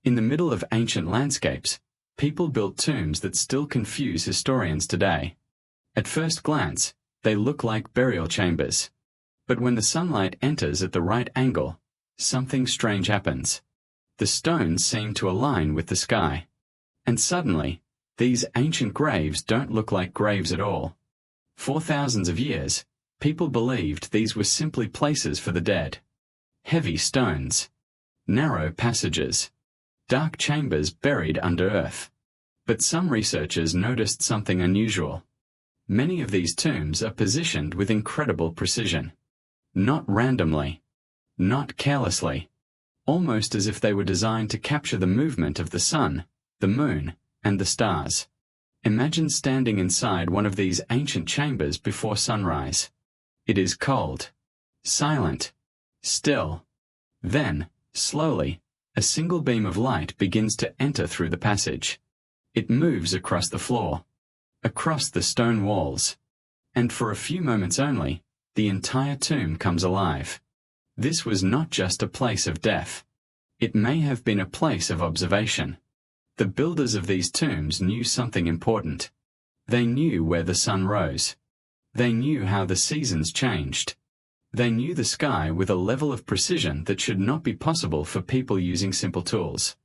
In the middle of ancient landscapes, people built tombs that still confuse historians today. At first glance, they look like burial chambers. But when the sunlight enters at the right angle, something strange happens. The stones seem to align with the sky. And suddenly, these ancient graves don't look like graves at all. For thousands of years, people believed these were simply places for the dead. Heavy stones, narrow passages, dark chambers buried under earth. But some researchers noticed something unusual. Many of these tombs are positioned with incredible precision. Not randomly. Not carelessly. Almost as if they were designed to capture the movement of the sun, the moon, and the stars. Imagine standing inside one of these ancient chambers before sunrise. It is cold, silent, still. Then, slowly, a single beam of light begins to enter through the passage. It moves across the floor, across the stone walls, and for a few moments only, the entire tomb comes alive. This was not just a place of death. It may have been a place of observation. The builders of these tombs knew something important. They knew where the sun rose. They knew how the seasons changed. They knew the sky with a level of precision that should not be possible for people using simple tools.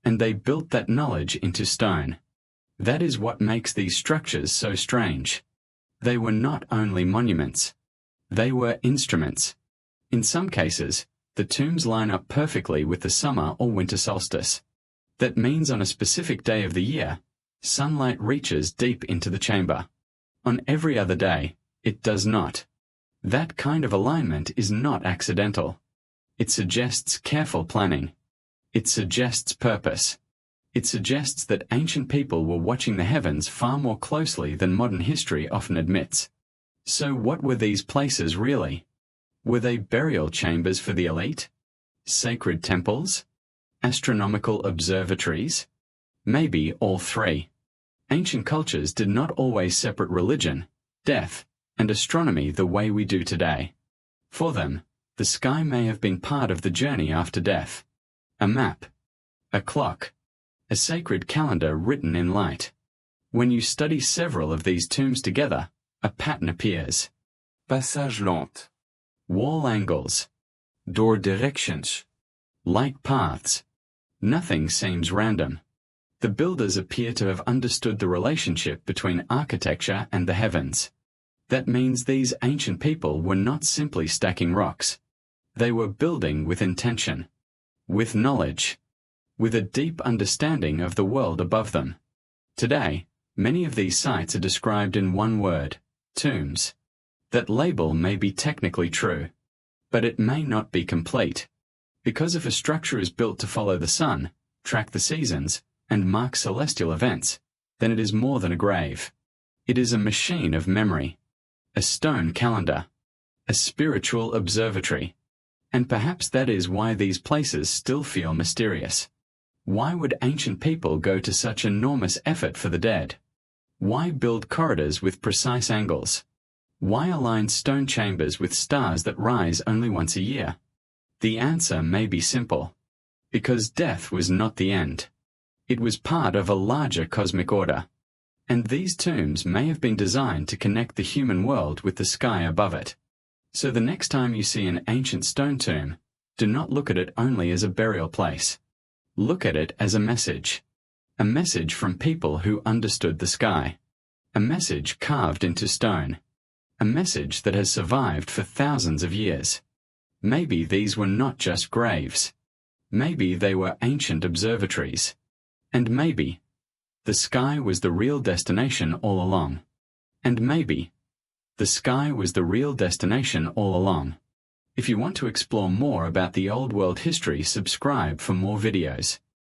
And they built that knowledge into stone. That is what makes these structures so strange. They were not only monuments. They were instruments. In some cases, the tombs line up perfectly with the summer or winter solstice. That means on a specific day of the year, sunlight reaches deep into the chamber. On every other day, it does not. That kind of alignment is not accidental. It suggests careful planning. It suggests purpose. It suggests that ancient people were watching the heavens far more closely than modern history often admits. So what were these places really? Were they burial chambers for the elite? Sacred temples? Astronomical observatories? Maybe all three. Ancient cultures did not always separate religion, death, and astronomy the way we do today. For them, the sky may have been part of the journey after death. A map, a clock, a sacred calendar written in light. When you study several of these tombs together, a pattern appears. Passage lent. Wall angles. Door directions. Light paths. Nothing seems random. The builders appear to have understood the relationship between architecture and the heavens. That means these ancient people were not simply stacking rocks. They were building with intention, with knowledge, with a deep understanding of the world above them. Today, many of these sites are described in one word: tombs. That label may be technically true, but it may not be complete. Because if a structure is built to follow the sun, track the seasons, and mark celestial events, then it is more than a grave. It is a machine of memory, a stone calendar, a spiritual observatory. And perhaps that is why these places still feel mysterious. Why would ancient people go to such enormous effort for the dead? Why build corridors with precise angles? Why align stone chambers with stars that rise only once a year? The answer may be simple. Because death was not the end. It was part of a larger cosmic order. And these tombs may have been designed to connect the human world with the sky above it. So the next time you see an ancient stone tomb, do not look at it only as a burial place. Look at it as a message. A message from people who understood the sky. A message carved into stone. A message that has survived for thousands of years. Maybe these were not just graves. Maybe they were ancient observatories. And maybe the sky was the real destination all along. And maybe the sky was the real destination all along. If you want to explore more about the old world history, subscribe for more videos.